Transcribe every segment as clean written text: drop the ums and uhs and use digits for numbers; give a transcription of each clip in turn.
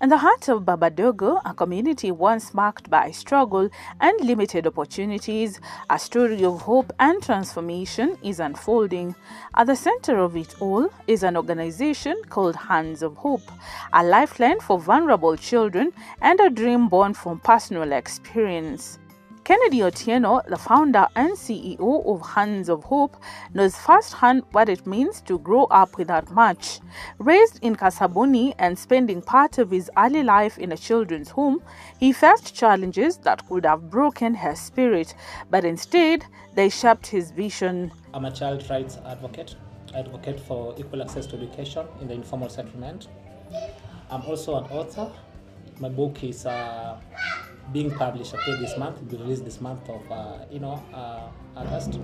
In the heart of Babadogo, a community once marked by struggle and limited opportunities, a story of hope and transformation is unfolding. At the center of it all is an organization called Hands of Hope, a lifeline for vulnerable children and a dream born from personal experience. Kennedy Otieno, the founder and CEO of Hands of Hope, knows firsthand what it means to grow up without much. Raised in Kasabuni and spending part of his early life in a children's home, he faced challenges that could have broken his spirit, but instead, they shaped his vision. I'm a child rights advocate. I advocate for equal access to education in the informal settlement. I'm also an author. My book is being published this month. It will be released this month of August.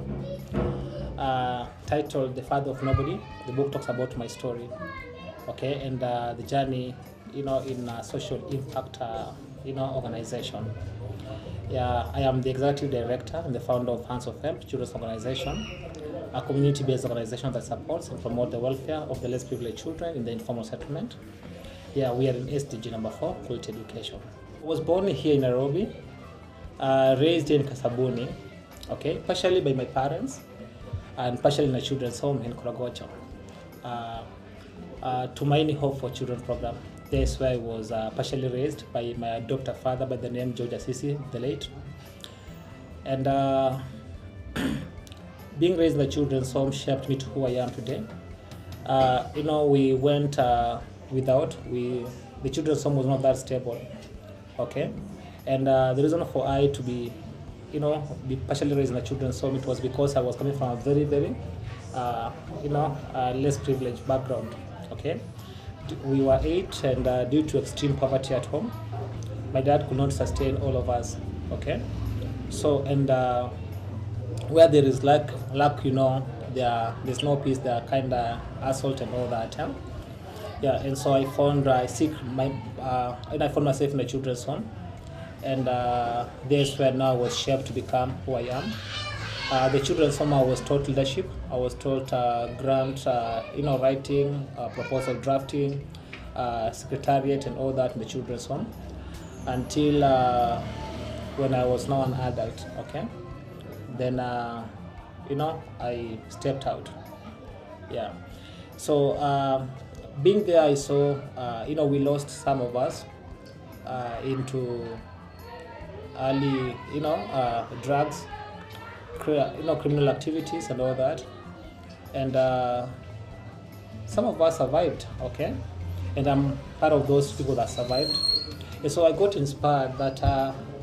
Titled "The Father of Nobody." The book talks about my story, and the journey, in a social impact, organization. Yeah, I am the executive director and the founder of Hands of Help Children's Organization, a community-based organization that supports and promotes the welfare of the less privileged children in the informal settlement. Yeah, we are in SDG number 4, quality education. I was born here in Nairobi, raised in Kasabuni, partially by my parents, and partially in a children's home in Korogocho. Tumaini Hope for Children program. That's where I was partially raised by my adopted father by the name George Assisi, the late. And being raised in a children's home shaped me to who I am today. We went without, the children's home was not that stable. And the reason for I to be partially raised in a children's home, it was because I was coming from a very, very, less privileged background. We were 8, and due to extreme poverty at home, my dad could not sustain all of us. So, and where there is lack, there's no peace. There are kind of assault and all that. Yeah, and so I found I found myself in a children's home, and that's where now I was shaped to become who I am. The children's home, I was taught leadership. I was taught grant, writing, proposal drafting, secretariat, and all that in the children's home, until when I was now an adult. Then I stepped out. Yeah, so. Being there, I saw, we lost some of us into early, drugs, criminal activities and all that. And some of us survived, And I'm part of those people that survived. And so I got inspired that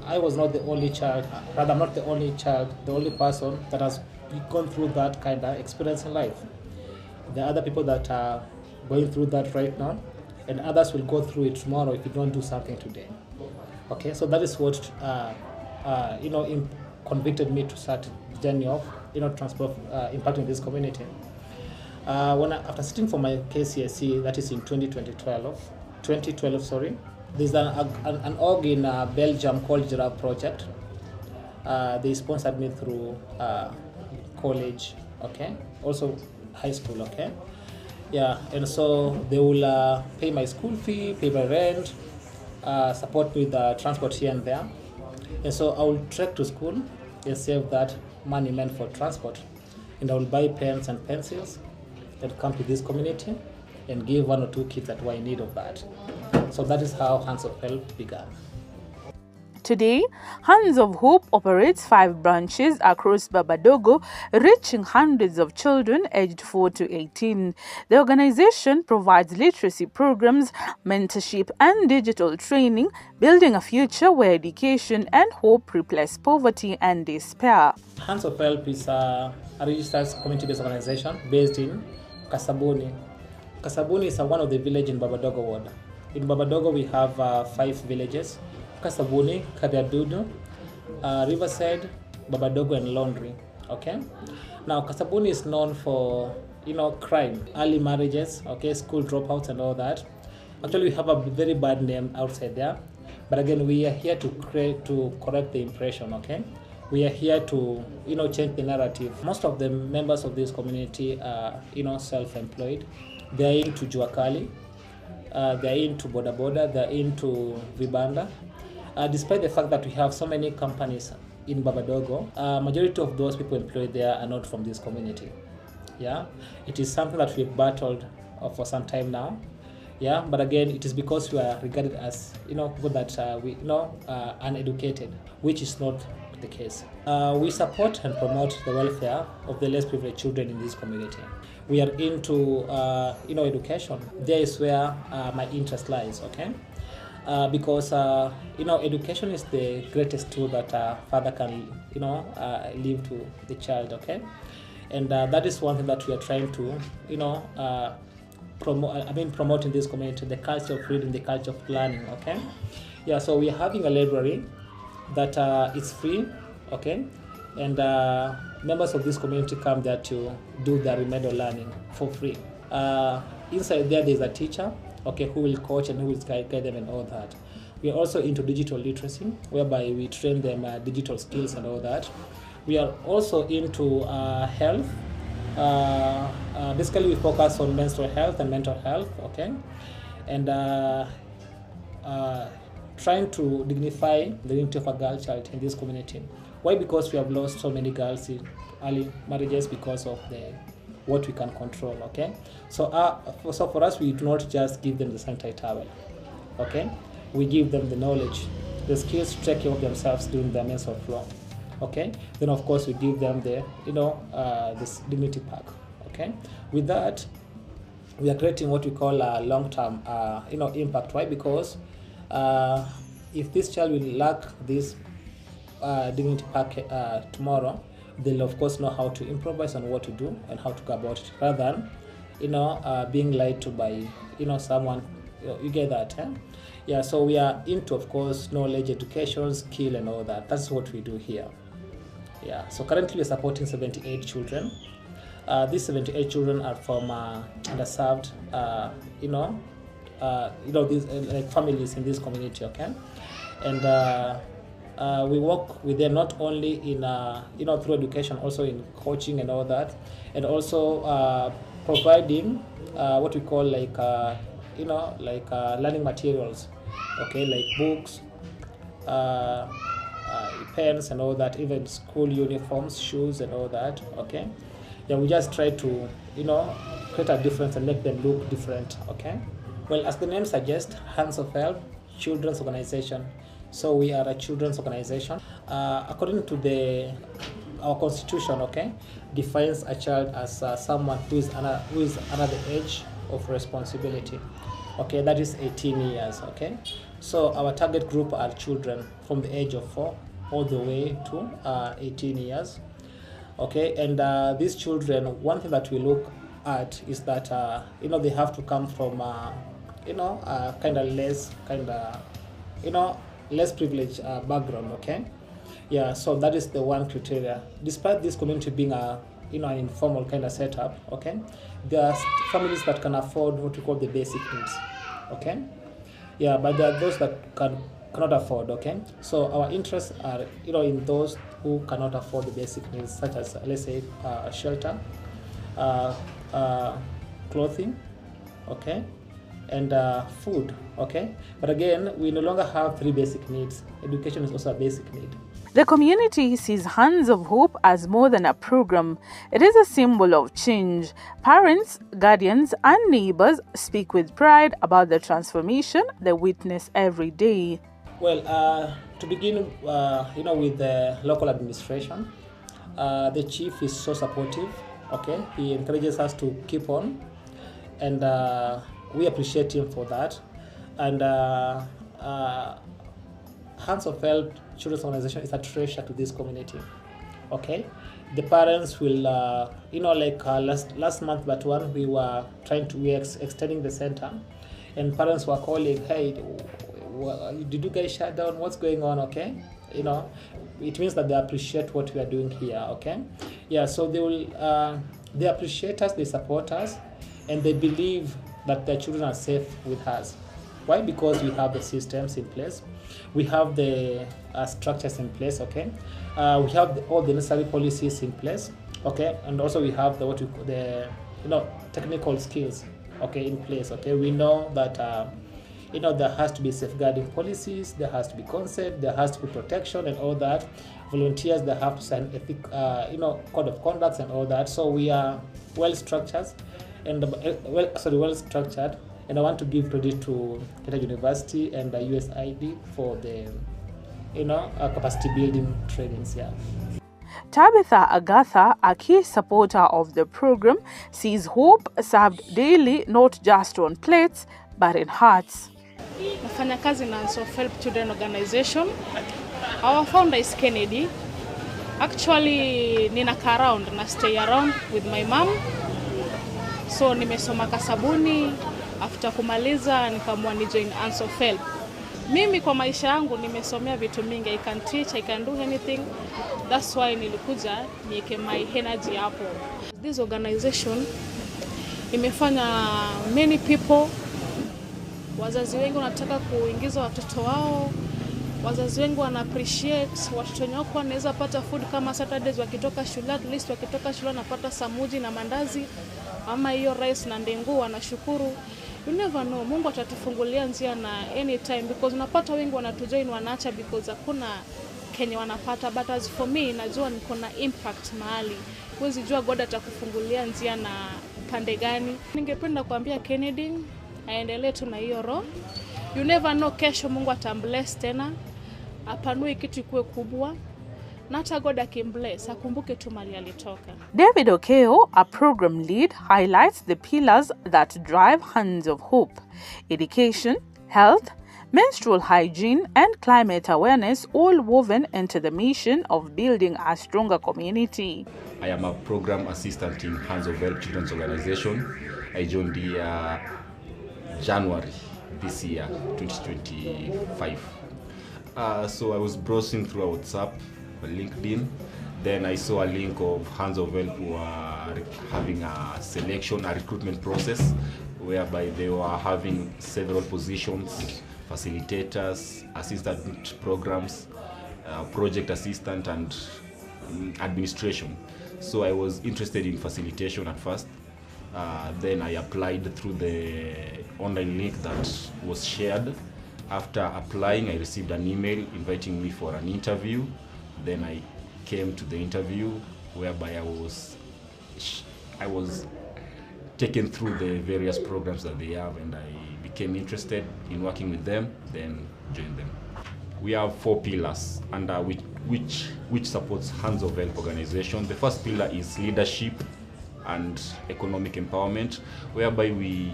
I was not the only child, rather I'm not the only child, the only person that has gone through that kind of experience in life. There are other people that are going through that right now, and others will go through it tomorrow if you don't do something today. So that is what convicted me to start the journey of impacting this community. After sitting for my KCSE, that is in 2012, there's an org in Belgium called Giraffe Project. They sponsored me through college, also high school, Yeah, and so they will pay my school fee, pay my rent, support me with transport here and there. And so I will trek to school and save that money meant for transport. And I will buy pens and pencils that come to this community and give 1 or 2 kids that were in need of that. So that is how Hands of Help began. Today, Hands of Hope operates 5 branches across Babadogo, reaching hundreds of children aged 4 to 18. The organization provides literacy programs, mentorship, and digital training, building a future where education and hope replace poverty and despair. Hands of Help is a registered community-based organization based in Kasabuni. Kasabuni is one of the villages in Babadogo ward. In Babadogo, we have 5 villages: Kasabuni, Kadiadudu, Riverside, Babadogo, and Laundry. Now Kasabuni is known for crime, early marriages, school dropouts, and all that. Actually, we have a very bad name outside there, but again, we are here to correct the impression. We are here to change the narrative. Most of the members of this community are self-employed. They are into Juakali. they're into boda, they're into vibanda. Despite the fact that we have so many companies in Babadogo, majority of those people employed there are not from this community. Yeah, it is something that we've battled for some time now. Yeah, but again, it is because we are regarded as people that uneducated, which is not the case. We support and promote the welfare of the less privileged children in this community. We are into education. There is where my interest lies. Okay. Because education is the greatest tool that a father can leave to the child. Okay, and that is one thing that we are trying to promote in this community, the culture of reading, the culture of learning. Okay, yeah. So we are having a library that is free. Okay, and members of this community come there to do their remedial learning for free. Inside there is a teacher, okay, who will coach and who will guide them and all that. We are also into digital literacy, whereby we train them digital skills and all that. We are also into health. Basically, we focus on menstrual health and mental health, okay, and trying to dignify the dignity of a girl child in this community. Why? Because we have lost so many girls in early marriages because of what we can control. Okay, so for us, we do not just give them the sanitary towel. Okay, we give them the knowledge, the skills to take care of themselves during their menstrual flow. Okay, then of course we give them the this dignity pack. Okay, with that we are creating what we call a long-term impact. Why? Because if this child will lack this dignity pack tomorrow, they'll of course know how to improvise on what to do and how to go about it, rather than being lied to by someone. You get that, eh? Yeah. So we are into, of course, knowledge, education, skill, and all that. That's what we do here. Yeah. So currently we're supporting 78 children. These 78 children are from underserved, these like families in this community. Okay, and we work with them not only in through education, also in coaching and all that, and also providing what we call learning materials, okay, like books, pens and all that, even school uniforms, shoes and all that. Okay, yeah, we just try to create a difference and make them look different. Okay, well, as the name suggests, Hands of Help Children's Organization. So we are a children's organization. According to our constitution, okay, defines a child as someone who is under the age of responsibility. Okay, that is 18 years. Okay, so our target group are children from the age of 4 all the way to 18 years. Okay, and these children, one thing that we look at is that they have to come from less privileged background. Okay, yeah. So that is the one criteria. Despite this community being an informal kind of setup, okay, there are families that can afford what we call the basic needs. Okay, yeah, but there are those that cannot afford. Okay, so our interests are in those who cannot afford the basic needs, such as let's say shelter, clothing, okay, and food. Okay, but again, we no longer have 3 basic needs. Education is also a basic need. The community sees Hands of Hope as more than a program. It is a symbol of change. Parents, guardians, and neighbors speak with pride about the transformation they witness every day. Well, to begin, with the local administration, the chief is so supportive. Okay, he encourages us to keep on, and we appreciate him for that. And Hands of Help Children's Organization is a treasure to this community. Okay, the parents will, last month, but one we were extending the center, and parents were calling, hey, did you guys shut down? What's going on? Okay, it means that they appreciate what we are doing here. Okay, yeah. So they appreciate us, they support us, and they believe that their children are safe with us. Why? Because we have the systems in place, we have the structures in place. Okay, we have all the necessary policies in place. Okay, and also we have the technical skills. okay, in place. Okay, we know that there has to be safeguarding policies, there has to be consent, there has to be protection and all that. Volunteers, they have to sign code of conducts and all that. So we are well structured and well structured. And I want to give credit to Kenya University and the USID for the capacity building trainings. Yeah. Tabitha Agatha, a key supporter of the program, sees hope served daily not just on plates but in hearts. Nafanya kazi na Self-Help Children Organization. Our founder is Kennedy. Actually, ninakaa around na stay around with my mom. So nimesoma Kasabuni. After kumaliza nikaamua ni join Self-Help. Mimi kwa maisha yangu nimesomea vitu mingi. I can teach, I can do anything. That's why nilikuja niweke my energy hapo. This organization imefanya many people, wazazi wengi wanataka kuingiza watoto wao. Wazazi wengi wana appreciate watoto wao wanaweza pata food kama Saturdays wakitoka shule, at least wakitoka shule wanapata samuji na mandazi ama hiyo rice na ndengu, wanashukuru. You never know, Mungu atatufungulia njia na anytime, because unapata wengi wanatujoin wanaacha because hakuna Kenya wanapata, but as for me najua niko na impact mahali. Huwezi jua God atakufungulia njia na pande gani. Ningependa kuambia Kennedy aendelee tu na hiyo roho. You never know, kesho Mungu atambless tena, apanue kitu ikuwe kubwa. Nata God akimbless, akumbuke tu mali alitoka. David Okeo, a program lead, highlights the pillars that drive Hands of Hope: education, health, menstrual hygiene, and climate awareness, all woven into the mission of building a stronger community. I am a program assistant in Hands of Help Children's Organization. I joined the January this year, 2025. So I was browsing through WhatsApp, LinkedIn. Then I saw a link of Hands of Help who are having a selection, a recruitment process, whereby they were having several positions: facilitators, assistant programs, project assistant, and administration. So I was interested in facilitation at first. Then I applied through the online link that was shared. After applying, I received an email inviting me for an interview. Then I came to the interview, whereby I was taken through the various programs that they have, and I became interested in working with them, then joined them. We have 4 pillars under which supports Hands of Help organization. The first pillar is leadership and economic empowerment, whereby we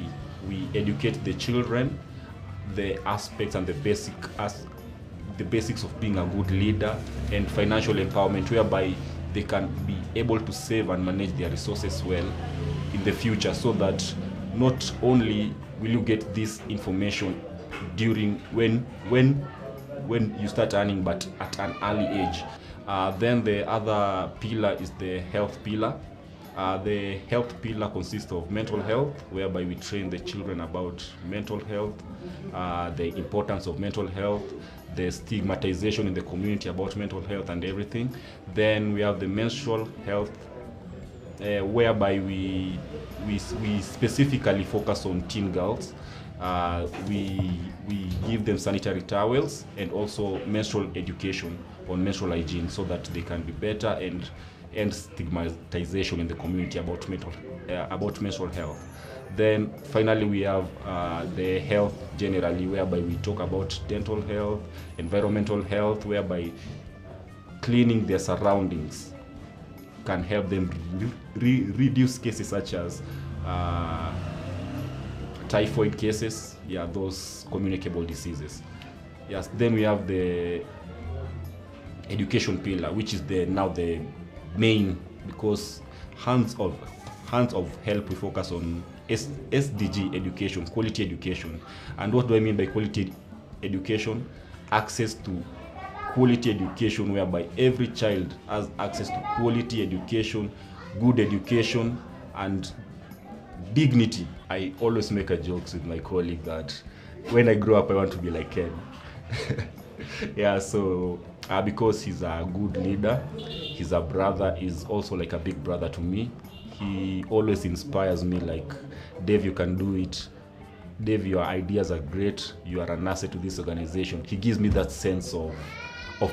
educate the children the aspects and the basics of being a good leader, and financial empowerment, whereby they can be able to save and manage their resources well in the future, so that not only will you get this information during when you start earning, but at an early age. Then the other pillar is the health pillar. The health pillar consists of mental health, whereby we train the children about mental health, the importance of mental health, the stigmatization in the community about mental health and everything. Then we have the menstrual health, whereby we specifically focus on teen girls. We give them sanitary towels and also menstrual education on menstrual hygiene, so that they can be better and end stigmatization in the community about menstrual health. Then finally we have the health generally, whereby we talk about dental health, environmental health, whereby cleaning their surroundings can help them reduce cases such as typhoid cases, those communicable diseases. Yes, then we have the education pillar, which is now the main, because Hands of Help, we focus on SDG education, quality education. And what do I mean by quality education? Access to quality education, whereby every child has access to quality education, good education, and dignity. I always make a joke with my colleague that when I grow up, I want to be like Ken. So because he's a good leader, he's a brother, is also like a big brother to me. he always inspires me like, Dave, you can do it. Dave, your ideas are great. You are an asset to this organization. He gives me that sense of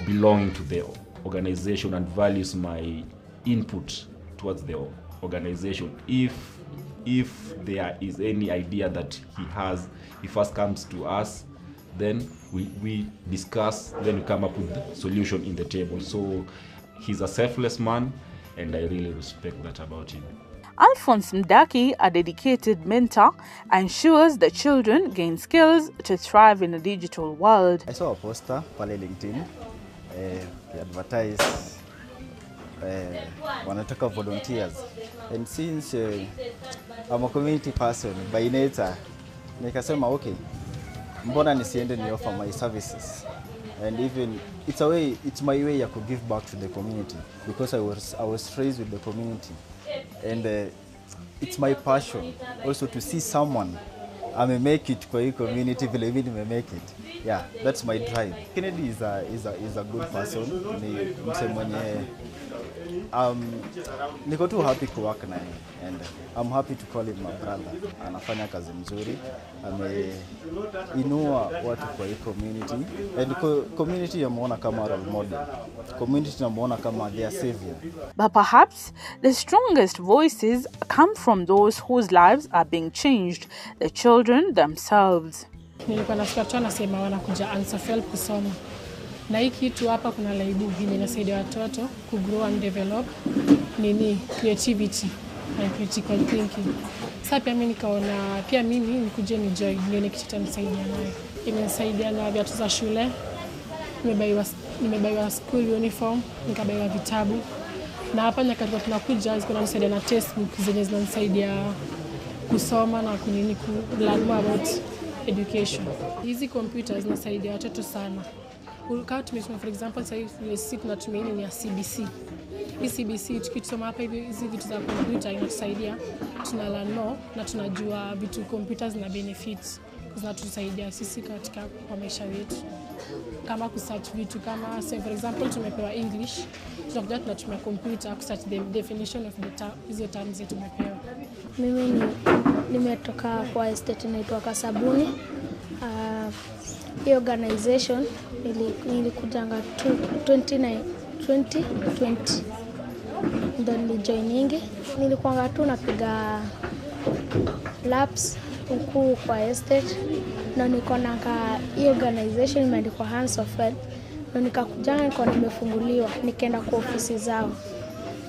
belonging to the organization and values my input towards the organization. If there is any idea that he has, he first comes to us, then we discuss, then we come up with the solution in the table. So he's a selfless man, and I really respect that about him. Alphonse Mdaki, a dedicated mentor, ensures the children gain skills to thrive in a digital world. I saw a poster pale LinkedIn, they advertise wanataka volunteers, and since I'm a community person by nature, nikasema okay, mbona nisiende ni offer my services, and even it's my way I could give back to the community, because I was raised with the community, and it's my passion also to see someone I may make it kwa hii community vile mimi nimemake it. Yeah, that's my drive. Kennedy is a good person. Ni mse mwenye niko tu happy to work naye, and I'm happy to call him my brother. Anafanya kazi mzuri, ameinua watu kwa hii community, and community yamuona kama role model. Community namuona kama their savior. But perhaps the strongest voices come from those whose lives are being changed, the children themselves. Nilikuwa nasikia tu anasema wanakuja Unself kusoma. Na hii kitu hapa kuna laibu hili inasaidia watoto ku grow and develop creativity and critical thinking. Sasa pia mimi nikaona pia mimi nikuje ni join nione kitu kitanisaidia nayo. Imenisaidia na viatu za shule. Nimebaiwa school uniform, nikabaiwa vitabu. Na hapa nyakati tunakuja zinanisaidia na textbook zenye zinanisaidia kusoma na learn more about education. Hizi computers zinasaidia watoto sana. Kama tumesema for example sisi tunatumia ni ya CBC. Hii CBC tukisoma hapa hizi vitu za computer inatusaidia tuna learn more na tunajua vitu computers na benefits zinatusaidia sisi katika kwa maisha yetu. Kama kusearch vitu kama say for example tumepewa English, tunakuja tunatumia computer kusearch the definition of hizo terms zetu tumepewa. Mimi nimetoka kwa estate inaitwa Kasabuni. Hii organization nilikujanga 2020 ndio nilijoiningi. Nilikuwa tu napiga laps huku kwa estate, na niko na hii organization imeandikwa Hands of Help, na nikakujanga niko nimefunguliwa, nikaenda kwa ofisi zao,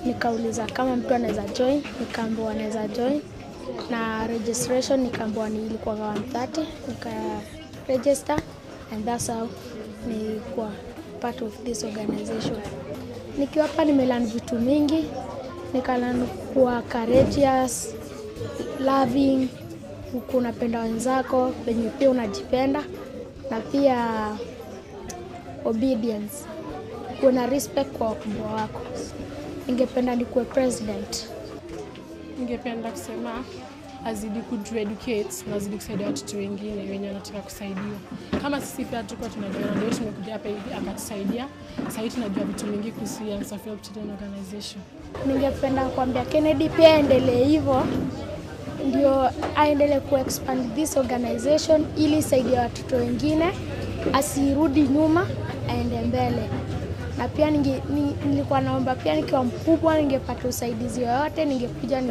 nikauliza kama mtu anaweza join, nikaambiwa anaweza join, na registration nikaambiwa ilikuwa 130, nika register, and that's how nilikuwa part of this organization. Nikiwa hapa nimelearn vitu mingi, nikalearn kuwa courageous, loving, unapenda wenzako, wenye pia unajipenda, na pia obedience, kuna respect kwa wakubwa wako. Ningependa nikuwe president. Ningependa kusema azidi educate na azidi kusaidia watoto wengine wenye wanataka kusaidiwa. Kama sisi pia tuko tunajua ndio tumekuja hapa hivi akatusaidia. Sasa tunajua vitu vingi kuhusu Unself Children Organization. Ningependa kuambia Kennedy pia endelee hivyo, ndio aendelee expand this organization ili saidie watoto wengine, asirudi nyuma, aende mbele. Na pia nilikuwa naomba pia nikiwa mkubwa ningepata usaidizi wote, ningekuja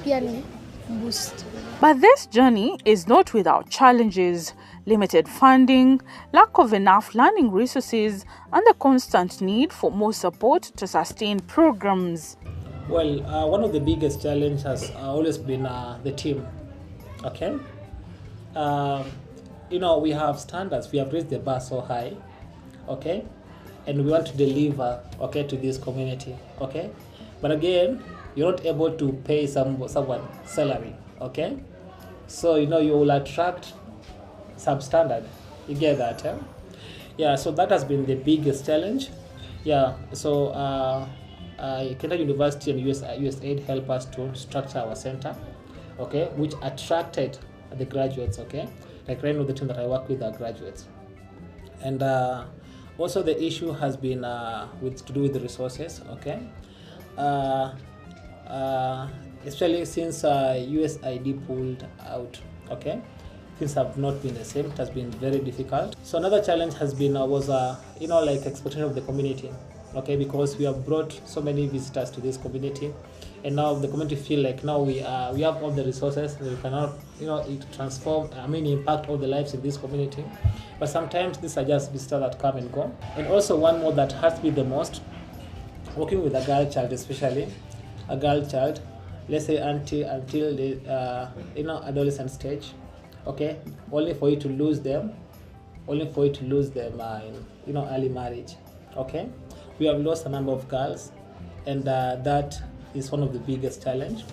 pia ni boost. But this journey is not without challenges: limited funding, lack of enough learning resources, and the constant need for more support to sustain programs. Well, one of the biggest challenges has always been the team. Okay, we have standards. We have raised the bar so high. Okay, and we want to deliver, okay, to this community. Okay, but again, you're not able to pay someone salary. Okay, so you will attract substandard. You get that? Eh? Yeah. So that has been the biggest challenge. Yeah. So Kenya University and USAID help us to structure our center, okay, which attracted the graduates, okay. Like right now, the team that I work with are graduates, and also the issue has been to do with the resources, okay. especially since USID pulled out. Okay, things have not been the same. It has been very difficult. So another challenge has been was like expectation of the community. Okay, because we have brought so many visitors to this community, and now the community feel like now we have all the resources, we cannot transform, impact all the lives in this community. But sometimes these are just visitors that come and go. And also one more that hurts me the most, working with a girl child, especially a girl child, let's say until the adolescent stage. Okay, only for you to lose them in early marriage. Okay, we have lost a number of girls, and that is one of the biggest challenge.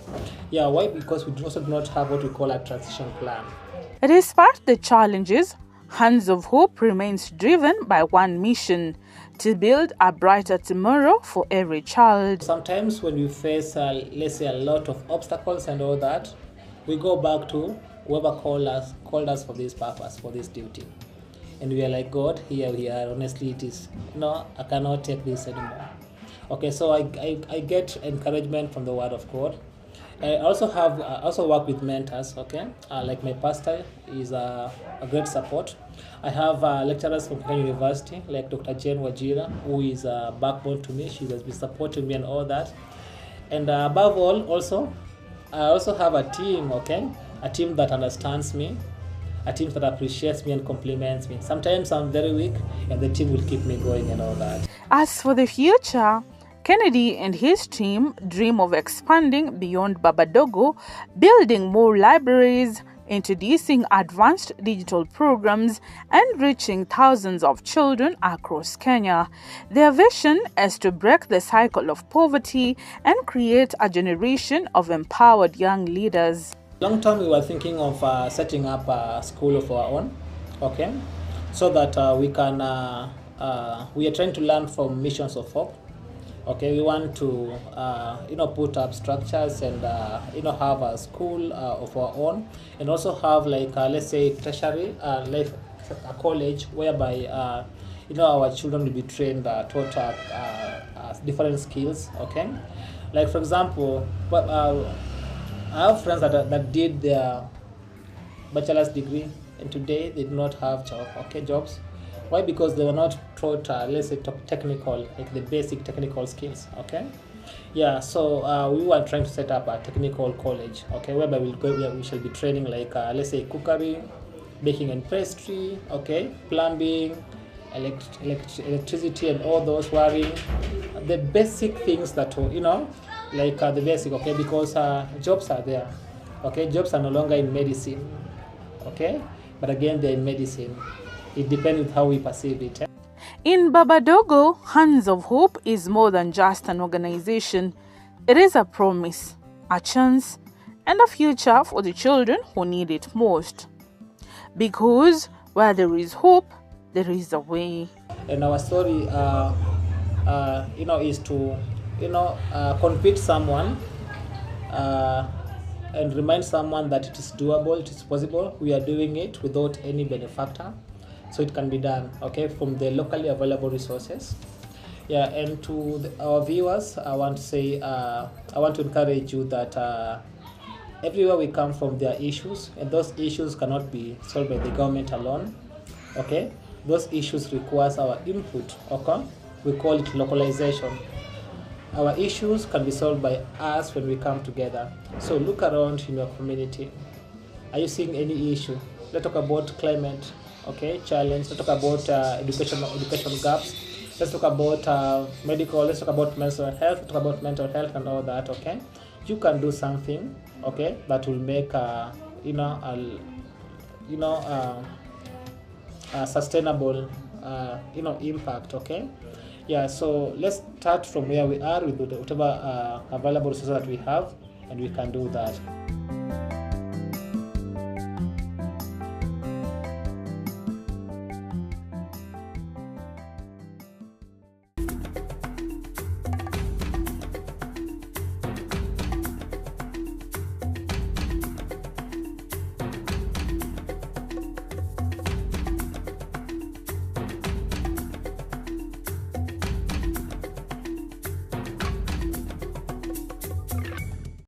Yeah, why? Because we also do not have what we call a transition plan. Despite the challenges, Hands of Hope remains driven by one mission: to build a brighter tomorrow for every child. Sometimes when we face, let's say, a lot of obstacles and all that, we go back to whoever called us for this purpose, for this duty. And we are like, God, here we are. Honestly, it is, I cannot take this anymore. Okay, so I get encouragement from the Word of God. I also work with mentors. Okay, like my pastor is a great support. I have lecturers from Kenya University, like Dr. Jane Wajira, who is a backbone to me. She has been supporting me and all that. And above all, I also have a team. Okay, a team that understands me, a team that appreciates me and compliments me. Sometimes I'm very weak, and the team will keep me going and all that. As for the future, Kennedy and his team dream of expanding beyond Babadogo, building more libraries, introducing advanced digital programs, and reaching thousands of children across Kenya. Their vision is to break the cycle of poverty and create a generation of empowered young leaders. Long term, we were thinking of setting up a school of our own, okay, so that we are trying to learn from Missions of Hope. Okay, we want to put up structures and have a school of our own, and also have let's say tertiary, like a college whereby our children will be trained, taught different skills. Okay, like for example, I have friends that did their bachelor's degree, and today they do not have jobs. Why? Because they were not taught, let's say, technical, like the basic technical skills. Okay, yeah. So we were trying to set up a technical college. Okay, whereby we shall be training let's say cookery, baking and pastry. Okay, plumbing, electricity, and all those wiring, the basic things that the basic. Okay, because jobs are there. Okay, jobs are no longer in medicine. Okay, but again they're in medicine. It depends on how we perceive it. In Babadogo, Hands of Hope is more than just an organization. It is a promise, a chance, and a future for the children who need it most. Because where there is hope, there is a way. And our story, is to, convince someone and remind someone that it is doable, it is possible. We are doing it without any benefactor. So it can be done, okay, from the locally available resources. Yeah, and to our viewers, I want to say, I want to encourage you that everywhere we come from, there are issues, and those issues cannot be solved by the government alone, okay? Those issues require our input, okay? We call it localization. Our issues can be solved by us when we come together. So look around in your community. Are you seeing any issue? Let's talk about climate. Okay, challenge. Let's talk about education gaps. Let's talk about medical. Let's talk about mental health. Let's talk about mental health and all that. Okay, you can do something. Okay, that will make a sustainable impact. Okay, yeah. So let's start from where we are with whatever available resources that we have, and we can do that.